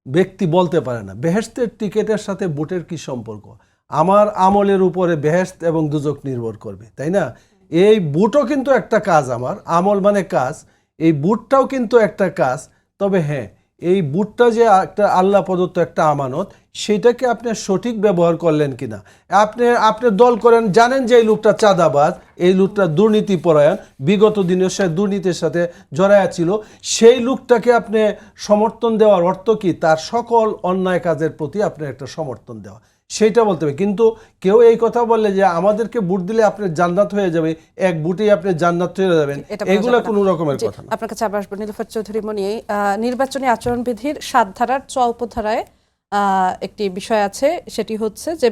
ব্যক্তি বলতে পারে না। বেহেশতের টিকিটের সাথে ভোটের কি সম্পর্ক? আমার আমলের উপরে বেহেশত এবং দুজক নির্ভর করবে, তাই না? এই ভোটও কিন্তু একটা কাজ, আমার আমল মানে কাজ, এই বুটটাও কিন্তু একটা কাজ। তবে হ্যাঁ, এই বুটটা যে একটা আল্লাহ প্রদত্ত একটা আমানত, সেটাকে আপনি সঠিক ব্যবহার করলেন কিনা। আপনি দল করেন, জানেন যে এই লোকটা চাঁদাবাজ, এই লোকটা দুর্নীতিপরায়ণ, বিগত দিনে সে দুর্নীতির সাথে জড়ায়া ছিল, সেই লোকটাকে আপনি সমর্থন দেওয়ার অর্থ কি? তার সকল অন্যায় কাজের প্রতি আপনার একটা সমর্থন দেওয়া, সেইটা বলতে হবে। কিন্তু কেউ এই কথা বললে যে আমাদেরকে ভোট দিলে আপনার জান্নাত হয়ে যাবে, এক ভোটেই আপনি জান্নাত হয়ে যাবেন, এগুলো কোনো রকমের কথা না। আপনার কাছে আবার আসবো নীলুফার চৌধুরী মনি। নির্বাচনী আচরণবিধির 7 ধারার 6 উপধারায় একটি বিষয় আছে, সেটি হচ্ছে যে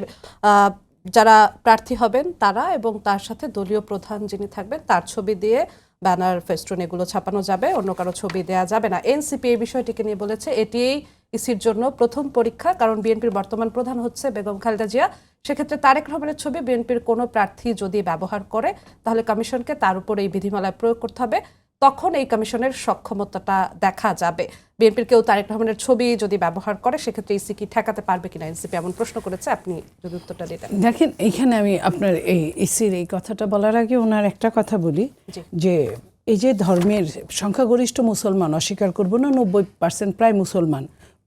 যারা প্রার্থী হবেন তারা এবং তার সাথে দলীয় প্রধান যিনি থাকবেন তার ছবি দিয়ে ব্যানার, ফেস্টুন এগুলো ছাপানো যাবে, অন্য কারো ছবি দেওয়া যাবে না। এনসিপি এই বিষয়টিকে নিয়ে বলেছে এটি ইসির জন্য প্রথম পরীক্ষা, কারণ বিএনপির বর্তমান প্রধান হচ্ছে বেগম খালেদা জিয়া। সেক্ষেত্রে তারেক রহমানের ছবি বিএনপির কোনো প্রার্থী যদি ব্যবহার করে, তাহলে কমিশনকে তার উপর এই বিধিমালায় প্রয়োগ করতে হবে, তখন এই কমিশনের সক্ষমতাটা দেখা যাবে। বিএনপির কেউ তারেক রহমানের ছবি যদি ব্যবহার করে, সেক্ষেত্রে ইসি কি ঠেকাতে পারবে কিনা, এনসিপি এমন প্রশ্ন করেছে। আপনি যদি উত্তরটা দিতেন। দেখেন, এইখানে আমি আপনার এই ইসির এই কথাটা বলার আগে ওনার একটা কথা বলি, যে এই যে ধর্মের সংখ্যাগরিষ্ঠ মুসলমান, অস্বীকার করব না, 90% প্রায়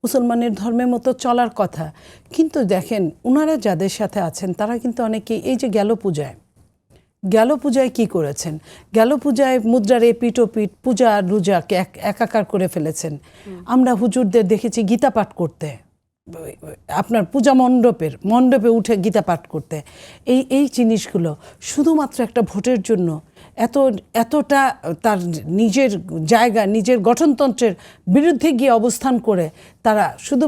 মুসলমানের ধর্মের মতো চলার কথা, কিন্তু দেখেন ওনারা যাদের সাথে আছেন তারা কিন্তু অনেকেই এই যে গেল পূজায় কি করেছেন, গেল পূজায় মুদ্রার এপিঠ ওপিঠ, পূজা আর রোজাকে একাকার করে ফেলেছেন। আমরা হুজুরদের দেখেছি গীতা পাঠ করতে, আপনার পূজা মণ্ডপে উঠে গীতা পাঠ করতে, এই জিনিসগুলো শুধুমাত্র একটা ভোটের জন্য এতটা তার নিজের জায়গা, নিজের গঠনতন্ত্রের বিরুদ্ধে গিয়ে অবস্থান করে তারা শুধু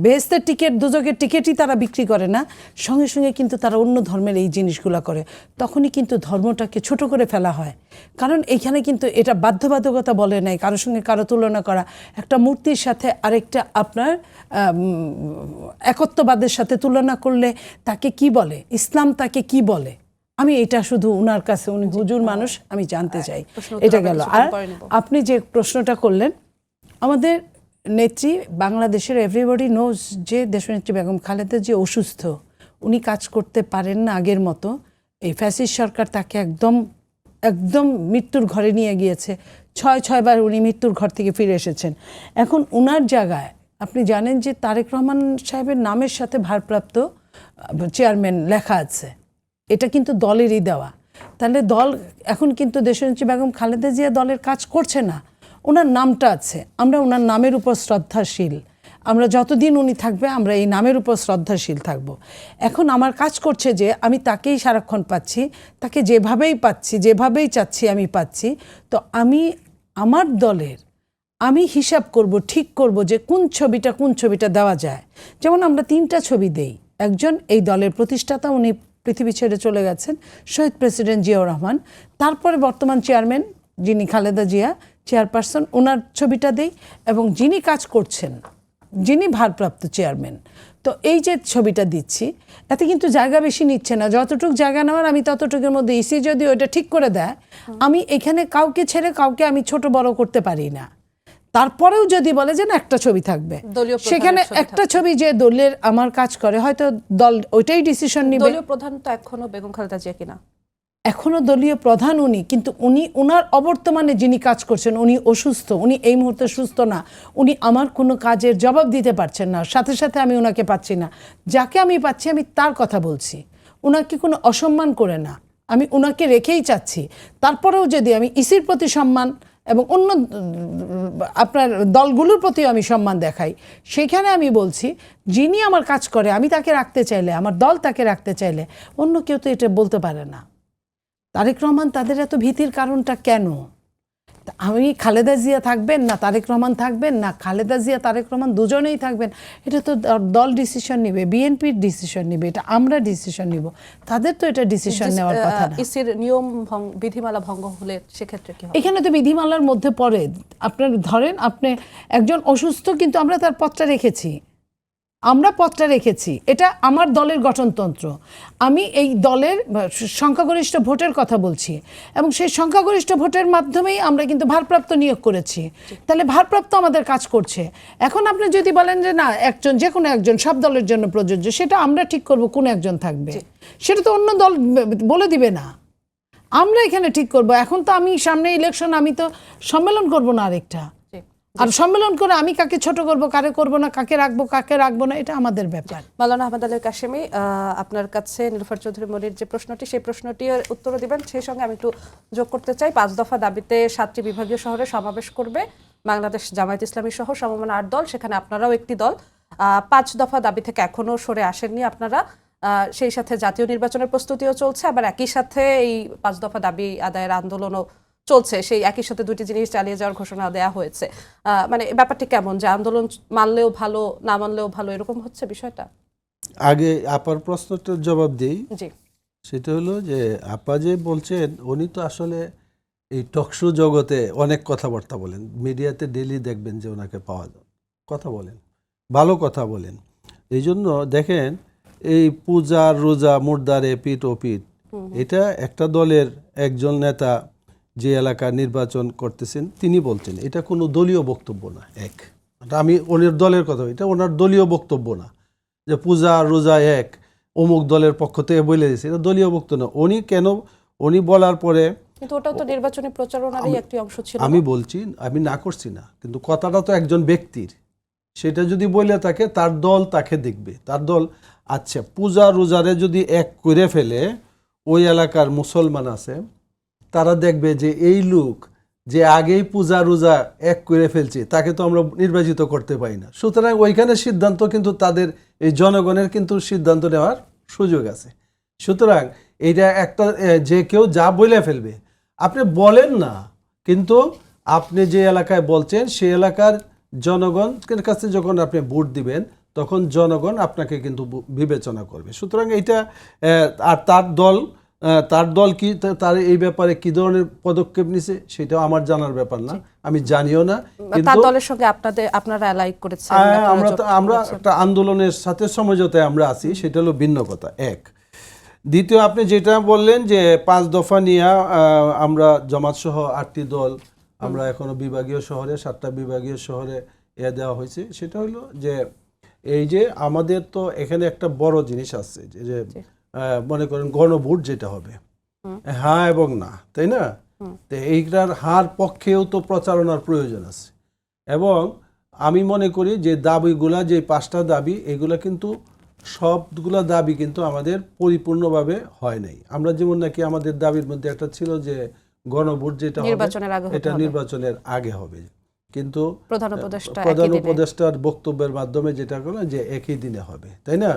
বেহেশতের টিকিট, দোজখের টিকিটই তারা বিক্রি করে না, সঙ্গে সঙ্গে কিন্তু তারা অন্য ধর্মের এই জিনিসগুলো করে। তখনই কিন্তু ধর্মটাকে ছোট করে ফেলা হয়। কারণ এইখানে কিন্তু এটা বাধ্যবাধকতা বলে নাই কারোর সঙ্গে কারো তুলনা করা, একটা মূর্তির সাথে আরেকটা আপনার একত্ববাদের সাথে তুলনা করলে তাকে কি বলে, ইসলাম তাকে কি বলে, আমি এটা শুধু উনার কাছে, উনি হুজুর মানুষ, আমি জানতে চাই। এটা গেল। আর আপনি যে প্রশ্নটা করলেন, আমাদের নেত্রী, বাংলাদেশের এভরিবডি নোজ যে দেশনেত্রী বেগম খালেদা যে অসুস্থ, উনি কাজ করতে পারেন না আগের মতো। এই ফ্যাসিস্ট সরকার তাকে একদম মৃত্যুর ঘরে নিয়ে গিয়েছে। 6বার উনি মৃত্যুর ঘর থেকে ফিরে এসেছেন। এখন উনার জায়গায় আপনি জানেন যে তারেক রহমান সাহেবের নামের সাথে ভারপ্রাপ্ত চেয়ারম্যান লেখা আছে, এটা কিন্তু দলেরই দেওয়া। তাহলে দল এখন কিন্তু দেশনেত্রী বেগম খালেদা জিয়া দলের কাজ করছে না, ওনার নামটা আছে। আমরা ওনার নামের উপর শ্রদ্ধাশীল, আমরা যতদিন উনি থাকবে আমরা এই নামের উপর শ্রদ্ধাশীল থাকব। এখন আমার কাজ করছে যে আমি তাকেই সারাক্ষণ পাচ্ছি, তাকে যেভাবেই পাচ্ছি, যেভাবেই চাচ্ছি আমি পাচ্ছি। তো আমি আমার দলের আমি হিসাব করব, ঠিক করব যে কোন ছবিটা দেওয়া যায়। যেমন আমরা 3টা ছবি দেই। একজন এই দলের প্রতিষ্ঠাতা, উনি পৃথিবী ছেড়ে চলে গেছেন, শহীদ প্রেসিডেন্ট জিয়াউর রহমান। তারপরে বর্তমান চেয়ারম্যান যিনি খালেদা জিয়া চেয়ারপারসন, ওনার ছবিটা দেই। এবং যিনি কাজ করছেন, যিনি ভারপ্রাপ্ত চেয়ারম্যান, তো এই যে ছবিটা দিচ্ছি, এতে কিন্তু জায়গা বেশি নিচ্ছে না। যতটুকু জায়গা নেওয়ার আমি ততটুকুর মধ্যে, ইসি যদি ওইটা ঠিক করে দেয়, আমি এখানে কাউকে ছেড়ে কাউকে আমি ছোট বড় করতে পারি না। তারপরেও যদি বলে যে না একটা ছবি থাকবে, সেখানে একটা ছবি যে দলের আমার কাজ করে, হয়তো দল ওইটাই ডিসিশন নিবে। দলীয় প্রধান তো এখনো বেগম খালেদা জিয়া কিনা? এখনো দলীয় প্রধান উনি, কিন্তু উনি ওনার অবর্তমানে যিনি কাজ করছেন উনি অসুস্থ, উনি এই মুহূর্তে সুস্থ না, উনি আমার কোনো কাজের জবাব দিতে পারছেন না। সাথে সাথে আমি ওনাকে পাচ্ছি না, যাকে আমি পাচ্ছি আমি তার কথা বলছি, ওনাকে কোনো অসম্মান করে না, আমি ওনাকে রেখেই চাচ্ছি। তারপরেও যদি আমি ইসির প্রতি সম্মান এবং অন্য আপনার দলগুলোর প্রতিও আমি সম্মান দেখাই, সেখানে আমি বলছি যিনি আমার কাজ করে আমি তাকে রাখতে চাইলে, আমার দল তাকে রাখতে চাইলে, অন্য কেউ তো এটা বলতে পারে না। তারেক রহমান, তাদের এত ভীতির কারণটা কেন? আমি খালেদা জিয়া থাকবেন না তারেক রহমান থাকবেন, না খালেদা জিয়া তারেক রহমান দুজনেই থাকবেন, এটা তো দল ডিসিশন নেবে, বিএনপির ডিসিশন নেবে, এটা আমরা ডিসিশন নিব, তাদের তো এটা ডিসিশন নেওয়ার কথা না। ইসির নিয়ম বিধিমালা ভঙ্গ হলে সেক্ষেত্রে কি হবে? এখানে তো বিধিমালার মধ্যে পড়ে, আপনার ধরেন আপনি একজন অসুস্থ, কিন্তু আমরা তার পত্রটা রেখেছি, এটা আমার দলের গঠনতন্ত্র। আমি এই দলের সংখ্যাগরিষ্ঠ ভোটের কথা বলছি, এবং সেই সংখ্যাগরিষ্ঠ ভোটের মাধ্যমেই আমরা কিন্তু ভারপ্রাপ্ত নিয়োগ করেছি। তাহলে ভারপ্রাপ্ত আমাদের কাজ করছে। এখন আপনি যদি বলেন যে না একজন, যে কোনো একজন সব দলের জন্য প্রযোজ্য, সেটা আমরা ঠিক করব কোন একজন থাকবে, সেটা তো অন্য দল বলে দিবে না, আমরা এখানে ঠিক করব। এখন তো আমি সামনে ইলেকশন, আমি তো সম্মেলন করব না আরেকটা, আর সম্মেলন করে আমি কাকে ছোট করব, কারে করব না, কাকে রাখবো না, এটা আমাদের ব্যাপার। মাওলানা আহমদ আলী কাশেমি, আপনার কাছে নীলুফার চৌধুরী মনির যে প্রশ্নটি, সেই প্রশ্নটির উত্তর দিবেন। সেই সঙ্গে আমি একটু যোগ করতে চাই, 5 দফা দাবিতে 7টি বিভাগীয় শহরে সমাবেশ করবে বাংলাদেশ জামায়াত ইসলামী সহ সমমনা 8 দল, সেখানে আপনারাও একটি দল। 5 দফা দাবি থেকে এখনো সরে আসেননি আপনারা। সেই সাথে জাতীয় নির্বাচনের প্রস্তুতিও চলছে, আবার একই সাথে এই 5 দফা দাবি আদায়ের আন্দোলনও চলছে। সেই একই সাথে দুটি জিনিস চালিয়ে যাওয়ার ঘোষণা দেওয়া হয়েছে। মানে ব্যাপারটি কেমন, যে আন্দোলন মানলেও ভালো, না মানলেও ভালো, এরকম হচ্ছে বিষয়টা? আগে আপার প্রশ্নটার জবাব দিই। জি, সেটা হলো যে আপা যে বলছেন, উনি তো আসলে এই টকশো জগতে অনেক কথাবার্তা বলেন, মিডিয়াতে ডেলি দেখবেন যে ওনাকে পাওয়া যায়, কথা বলেন, ভালো কথা বলেন। এই জন্য দেখেন এই পূজা রোজা মুর্দারে পিট ও পিট, এটা একটা দলের একজন নেতা যে এলাকার নির্বাচন করতেছেন তিনি বলছেন, এটা কোনো দলীয় বক্তব্য না। আমি ওনার দলের কথা, এটা ওনার দলীয় বক্তব্য না যে পূজা রোজা অমুক দলের পক্ষ থেকে বলে দিয়েছে, এটা দলীয় বক্তব্য না। উনি বলার পরে, কিন্তু ওটাও তো নির্বাচনী প্রচারণারই একটি অংশ ছিল। আমি বলছি, আমি না করছি না, কিন্তু কথাটা তো একজন ব্যক্তির, সেটা যদি বলে থাকে তার দল তাকে দেখবে, তার দল। আচ্ছা, পূজা রোজারে যদি এক করে ফেলে, ওই এলাকার মুসলমান আছে, তারা দেখবে যে এই লোক যে আগেই পূজা রোজা এক করে ফেলছে তাকে তো আমরা নির্বাচিত করতে পারি না। সুতরাং ওইখানে সিদ্ধান্ত কিন্তু তাদের এই জনগণের কিন্তু সিদ্ধান্ত নেওয়ার সুযোগ আছে। সুতরাং এটা একটা যে কেউ যা বলে ফেলবে, আপনি বলেন না, কিন্তু আপনি যে এলাকায় বলছেন সেই এলাকার জনগণের কাছে যখন আপনি ভোট দিবেন তখন জনগণ আপনাকে কিন্তু বিবেচনা করবে। সুতরাং এইটা আর তার দল কি তার এই ব্যাপারে কি ধরনের পদক্ষেপ নিছে সেটাও আমার জানার ব্যাপার না, আমি জানিও না। তার দলের সঙ্গে আপনারা অ্যালাই করেছেন, আমরা একটা আন্দোলনের সাথে সমঝোতায় আমরা আছি, সেটা হলো ভিন্ন কথা। এক, দ্বিতীয়, আপনি যেটা বললেন যে 5 দফা নিয়ে আমরা জামাত সহ 8টি দল আমরা এখনো বিভাগীয় শহরে 7টা বিভাগীয় শহরে দেওয়া হয়েছে। সেটা হলো যে এই যে আমাদের তো এখানে একটা বড় জিনিস আছে যে মনে করেন গণভোট যেটা হবে, হ্যাঁ এবং না, তাই না? তো এইটার হার পক্ষেও তো প্রচারণার প্রয়োজন আছে। এবং আমি মনে করি যে দাবিগুলা, যে 5টা দাবি, এগুলা কিন্তু সবগুলা দাবি কিন্তু আমাদের পরিপূর্ণভাবে হয় নাই। আমরা যেমন নাকি আমাদের দাবির মধ্যে একটা ছিল যে গণভোট যেটা হবে এটা নির্বাচনের আগে হবে, কিন্তু প্রধান উপদেষ্টার বক্তব্যের মাধ্যমে যেটা করলো যে একই দিনে হবে, তাই না?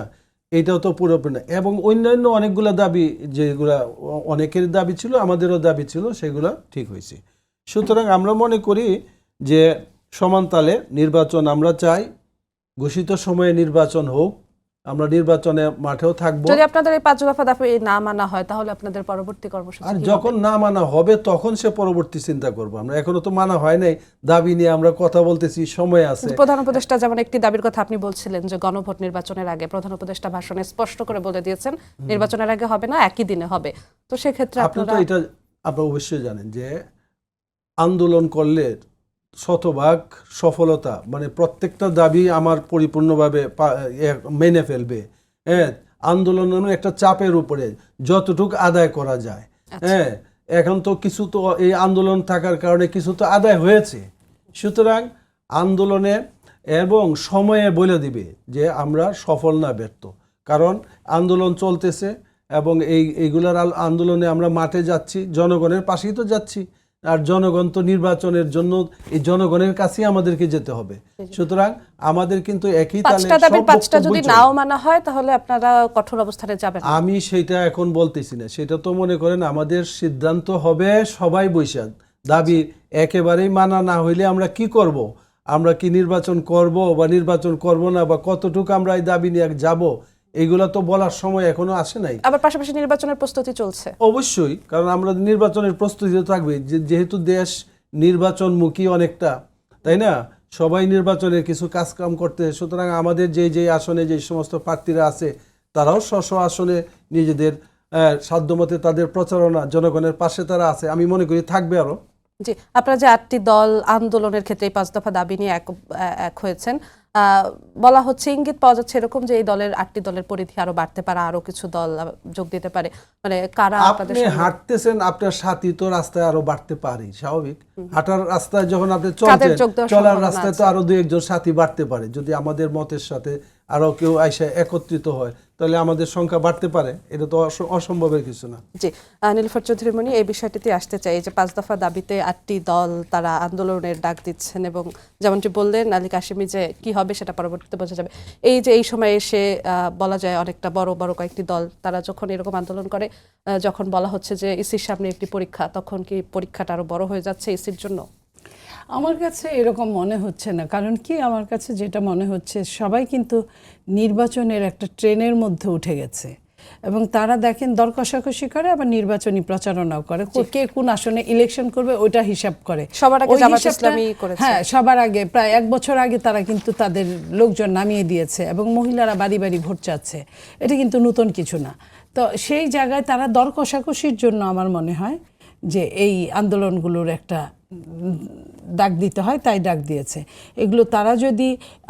এটাও তো পুরোপুরি না। এবং অন্যান্য অনেকগুলো দাবি যেগুলা অনেকের দাবি ছিল, আমাদেরও দাবি ছিল, সেগুলো ঠিক হয়েছে। সুতরাং আমরা মনে করি যে সমান তালে নির্বাচন আমরা চাই, ঘোষিত সময়ে নির্বাচন হোক, আমরা নির্বাচনে মাঠেও থাকবো। যদি আপনাদের এই 5 দফা দাবি না মানা হয় তাহলে আপনাদের পরবর্তী কর্মসূচি, আর যখন না মানা হবে তখন সে পরবর্তী চিন্তা করবো। আমরা এখনো তো মানা হয় নাই, দাবি নিয়ে আমরা কথা বলতেছি, সময় আছে। প্রধান উপদেষ্টা যেমন একটি দাবির কথা আপনি বলছিলেন যে গণভোট নির্বাচনের আগে, প্রধান উপদেষ্টা ভাষণে স্পষ্ট করে বলে দিয়েছেন নির্বাচনের আগে হবে না, একই দিনে হবে। তো সেক্ষেত্রে আপনি তো এটা আপনারা অবশ্যই জানেন যে আন্দোলন করলে শতভাগ সফলতা, মানে প্রত্যেকটা দাবি আমার পরিপূর্ণভাবে মেনে ফেলবে। হ্যাঁ, আন্দোলনের একটা চাপের উপরে যতটুকু আদায় করা যায়। হ্যাঁ, এখন তো কিছু তো এই আন্দোলন থাকার কারণে কিছু তো আদায় হয়েছে। সুতরাং আন্দোলনে এবং সময়ে বলে দিবে যে আমরা সফল না ব্যর্থ, কারণ আন্দোলন চলতেছে এবং এইগুলার আন্দোলনে আমরা মাঠে যাচ্ছি, জনগণের পাশেই তো যাচ্ছি। আর জনগণ তো নির্বাচনের জন্য এই জনগণের কাছেই আমাদেরকে যেতে হবে। সুতরাং আমাদের কিন্তু একই তালে 5টা যদি নাও মানা হয় তাহলে আপনারা কঠোর অবস্থানে যাবেন। আমি সেটা এখন বলতেছি না, সেটা তো মনে করেন আমাদের সিদ্ধান্ত হবে সবাই বৈশাখ। দাবি একেবারেই মানা না হইলে আমরা কি করব? আমরা কি নির্বাচন করব বা নির্বাচন করব না, বা কতটুকু আমরা এই দাবি নিয়ে যাব, এইগুলা তো বলার সময় এখনো আসে নাই। আবার পাশাপাশি নির্বাচনের প্রস্তুতি চলছে অবশ্যই, কারণ আমরা নির্বাচনের প্রস্তুতি থাকবে, যেহেতু দেশ নির্বাচনমুখী অনেকটা, তাই না? সবাই নির্বাচনের কিছু কাজকাম করতে, সুতরাং আমাদের যে আসনে যে সমস্ত প্রার্থীরা আছে তারাও স্ব আসনে নিজেদের সাধ্যমতে তাদের প্রচারণা, জনগণের পাশে তারা আছে, আমি মনে করি থাকবে আরো। জি, আপনারা যে 8টি দল আন্দোলনের ক্ষেত্রে 5 দফা দাবি নিয়ে এক হয়েছেন, বলা হচ্ছে, ইঙ্গিত পাওয়া যাচ্ছে এরকম যে এই দলের 8টি দলের পরিধি আরো বাড়তে পারে, আরো কিছু দল যোগ দিতে পারে। মানে কারা আপনি হাঁটতেছেন, আপনার সাথী তো রাস্তায় আরো বাড়তে পারে, স্বাভাবিক। হাঁটার রাস্তায় যখন আপনি চলছেন, চলার রাস্তায় তো আরো 2-1 জন সাথী বাড়তে পারে। যদি আমাদের মতের সাথে আরো কেউ আইসা একত্রিত হয় তাহলে আমাদের সংখ্যা বাড়তে পারে, এটা তো অসম্ভবের কিছু না। জি, নীলুফার চৌধুরী মনি, এই বিষয়টিতে আসতে চাই যে 5 দফা দাবিতে 8টি দল তারা আন্দোলনের ডাক দিচ্ছেন, এবং যেমনটি বললেন আলী কাশেমী যে কি হবে সেটা পরবর্তীতে বোঝা যাবে। এই যে এই সময় এসে বলা যায় অনেকটা বড় বড় কয়েকটি দল তারা যখন এরকম আন্দোলন করে, যখন বলা হচ্ছে যে ইসির সামনে একটি পরীক্ষা, তখন কি পরীক্ষাটা আরো বড় হয়ে যাচ্ছে ইসির জন্য? আমার কাছে এরকম মনে হচ্ছে না। কারণ কি, আমার কাছে যেটা মনে হচ্ছে সবাই কিন্তু নির্বাচনের একটা ট্রেনের মধ্যে উঠে গেছে, এবং তারা দেখেন দর কষাকষি করে, আবার নির্বাচনী প্রচারণাও করে, কে কোন আসনে ইলেকশন করবে ওইটা হিসাব করে। সবার আগে জামাত ইসলামী করেছে। হ্যাঁ, সবার আগে প্রায় 1 বছর আগে তারা কিন্তু তাদের লোকজন নামিয়ে দিয়েছে, এবং মহিলারা বাড়ি বাড়ি ভোট চাচ্ছে। এটা কিন্তু নতুন কিছু না। তো সেই জায়গায় তারা দর কষাকষির জন্য আমার মনে হয় যে এই আন্দোলনগুলোর একটা ডাক দিতে হয়, তাই ডাক দিয়েছে। এগুলো তারা যদি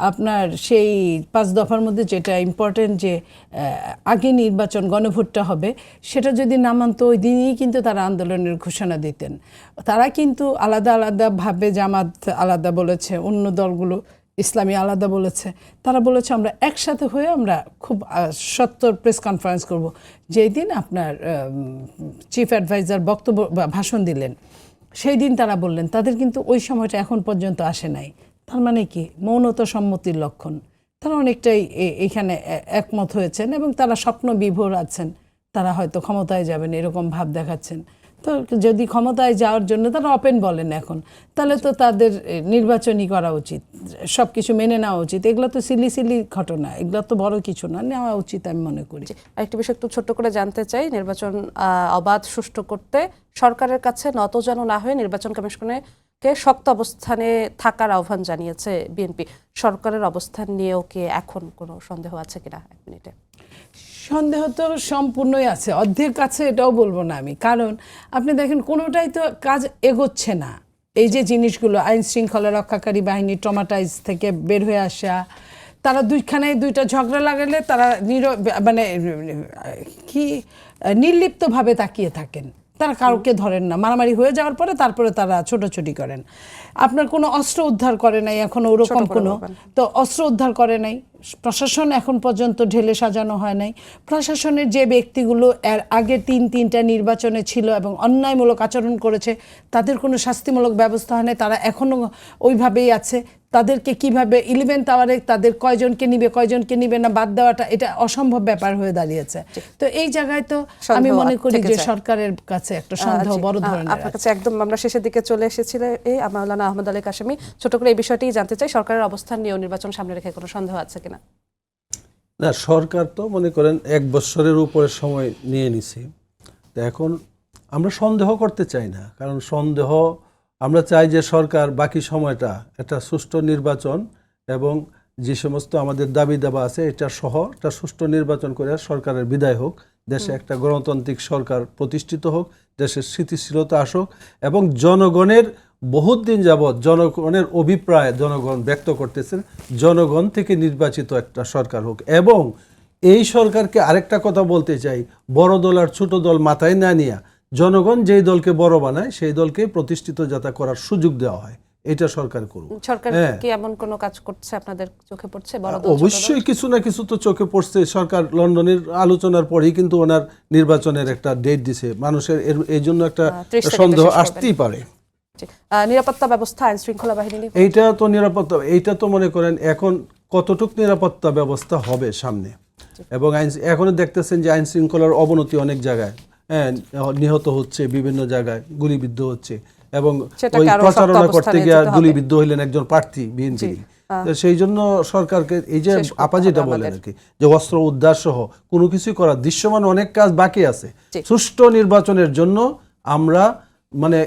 আপনার সেই 5 দফার মধ্যে যেটা ইম্পর্টেন্ট যে আগে নির্বাচন গণভোটটা হবে, সেটা যদি না মানতো ওই দিনই কিন্তু তারা আন্দোলনের ঘোষণা দিতেন। তারা কিন্তু আলাদা আলাদাভাবে, জামাত আলাদা বলেছে, অন্য দলগুলো ইসলামী আলাদা বলেছে, তারা বলেছে আমরা একসাথে হয়ে আমরা খুব সত্তর প্রেস কনফারেন্স করব। যেই দিন আপনার চিফ অ্যাডভাইজার বক্তব্য বা ভাষণ দিলেন, সেই দিন তারা বললেন, তাদের কিন্তু ওই সময়টা এখন পর্যন্ত আসে নাই। তার মানে কি? মৌনত সম্মতির লক্ষণ। তারা অনেকটাই এখানে একমত হয়েছেন এবং তারা স্বপ্ন বিভোর আছেন, তারা হয়তো ক্ষমতায় যাবেন এরকম ভাব দেখাচ্ছেন। তো যদি ক্ষমতায় যাওয়ার জন্য তারা ওপেন বলেন এখন, তাহলে তো তাদের নির্বাচনই করা উচিত, সব কিছু মেনে নেওয়া উচিত। এগুলো তো সিলি সিলি ঘটনা, এগুলো তো বড় কিছু না, নেওয়া উচিত আমি মনে করি। আরেকটি বিষয় একটু ছোট্ট করে জানতে চাই, নির্বাচন অবাধ সুষ্ঠু করতে সরকারের কাছে নতজানু না হয়ে নির্বাচন কমিশনকে শক্ত অবস্থানে থাকার আহ্বান জানিয়েছে বিএনপি। সরকারের অবস্থান নিয়েও কি এখন কোনো সন্দেহ আছে কিনা? 1 মিনিটে। সন্দেহ তো সম্পূর্ণই আছে, অর্ধেক আছে এটাও বলবো না আমি। কারণ আপনি দেখেন কোনোটাই তো কাজ এগোচ্ছে না। এই যে জিনিসগুলো, আইন শৃঙ্খলা রক্ষাকারী বাহিনী ট্রমাটাইজ থেকে বের হয়ে আসা, তারা দুইটা ঝগড়া লাগালে তারা মানে কি নির্লিপ্তভাবে তাকিয়ে থাকেন, তারা কাউকে ধরেন না। মারামারি হয়ে যাওয়ার পরে তারপরে তারা ছোটাছুটি করেন। আপনার কোনো অস্ত্র উদ্ধার করে নাই এখনো, ওরকম কোনো তো অস্ত্র উদ্ধার করে নাই। প্রশাসন এখন পর্যন্ত ঢেলে সাজানো হয় নাই। প্রশাসনের যে ব্যক্তিগুলো এর আগে তিনটা নির্বাচনে ছিল এবং অন্যায়মূলক আচরণ করেছে, তাদের কোনো শাস্তিমূলক ব্যবস্থা হয় নাই, তারা এখনো ওইভাবেই আছে। তাদেরকে কিভাবে 11th আওয়ারে তাদের কয়জনকে নিবে না বাদ দেওয়াটা, এটা অসম্ভব ব্যাপার হয়ে দাঁড়িয়েছে। তো এই জায়গায় তো আমি মনে করি যে সরকারের কাছে একটা সন্দেহ বড় ধরনের। আপনার কাছে একদম আমরা শেষের দিকে চলে এসেছিলাম। মাওলানা আহমদ আলী কাশেমি, ছোট করে এই বিষয়টি জানতে চাই, সরকারের অবস্থান নিয়ে নির্বাচন সামনে রেখে কোনো সন্দেহ আছে কিনা? না, সরকার তো মনে করেন 1 বছরের উপরে সময় নিয়ে নিছে। তো এখন আমরা সন্দেহ করতে চাই না, কারণ সন্দেহ, আমরা চাই যে সরকার বাকি সময়টা একটা সুষ্ঠু নির্বাচন এবং যে সমস্ত আমাদের দাবি দাবা আছে এটা সহ একটা সুষ্ঠু নির্বাচন করে সরকারের বিদায় হোক, দেশে একটা গণতান্ত্রিক সরকার প্রতিষ্ঠিত হোক, দেশের স্থিতিশীলতা আসুক এবং জনগণের বহুত দিন যাবৎ জনগণের অভিপ্রায় জনগণ ব্যক্ত করতেছেন, জনগণ থেকে নির্বাচিত একটা সরকার হোক। এবং এই সরকারকে আরেকটা কথা বলতে চাই, বড় দল আর ছোট দল মাথায় না নিয়ে জনগণ যেই দলকে বড় বানায় সেই দলকে প্রতিষ্ঠিত যাতে করার সুযোগ দেওয়া হয়, এটা সরকার করুক। সরকার কি এমন কোনো কাজ করছে আপনাদের চোখে পড়ছে? বড় দল অবশ্যই কিছু না কিছু তো চোখে পড়ছে। সরকার লন্ডনের আলোচনার পরেই কিন্তু ওনার নির্বাচনের একটা ডেট দিছে, মানুষের এই জন্য একটা সন্দেহ আসতেই পারে। নিরাপত্তা ব্যবস্থা, আইন শৃঙ্খলা বাহিনী, এইটা তো মনে করেন এখন কতটুক নিরাপত্তা ব্যবস্থা হবে সামনে, এবং এখনো দেখতেছেন যে আইন শৃঙ্খলার অবনতি অনেক জায়গায়, নিহত হচ্ছে, বিভিন্ন জায়গায় গুলিবিদ্ধ হচ্ছে, এবং ওই প্রচারণা করতে গিয়ে গুলিবিদ্ধ হইলেন একজন প্রার্থী বিএনপি। সেই জন্য সরকারকে এই যে আপা যেটা বলেন আর কি, যে অস্ত্র উদ্ধার সহ কোনো কিছুই করার দৃশ্যমান অনেক কাজ বাকি আছে। সুষ্ঠু নির্বাচনের জন্য আমরা মানে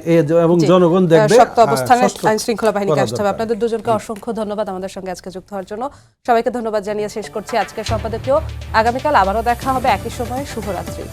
এবং জনগণ দেখবে শক্ত অবস্থানে আইন শৃঙ্খলা বাহিনীকে আসতে হবে। আপনাদের দুজনকে অসংখ্য ধন্যবাদ আমাদের সঙ্গে আজকে যুক্ত হওয়ার জন্য। সবাইকে ধন্যবাদ জানিয়ে শেষ করছি আজকের সম্পাদকীয়। আগামীকাল আবারও দেখা হবে একই সময়ে। শুভরাত্রি।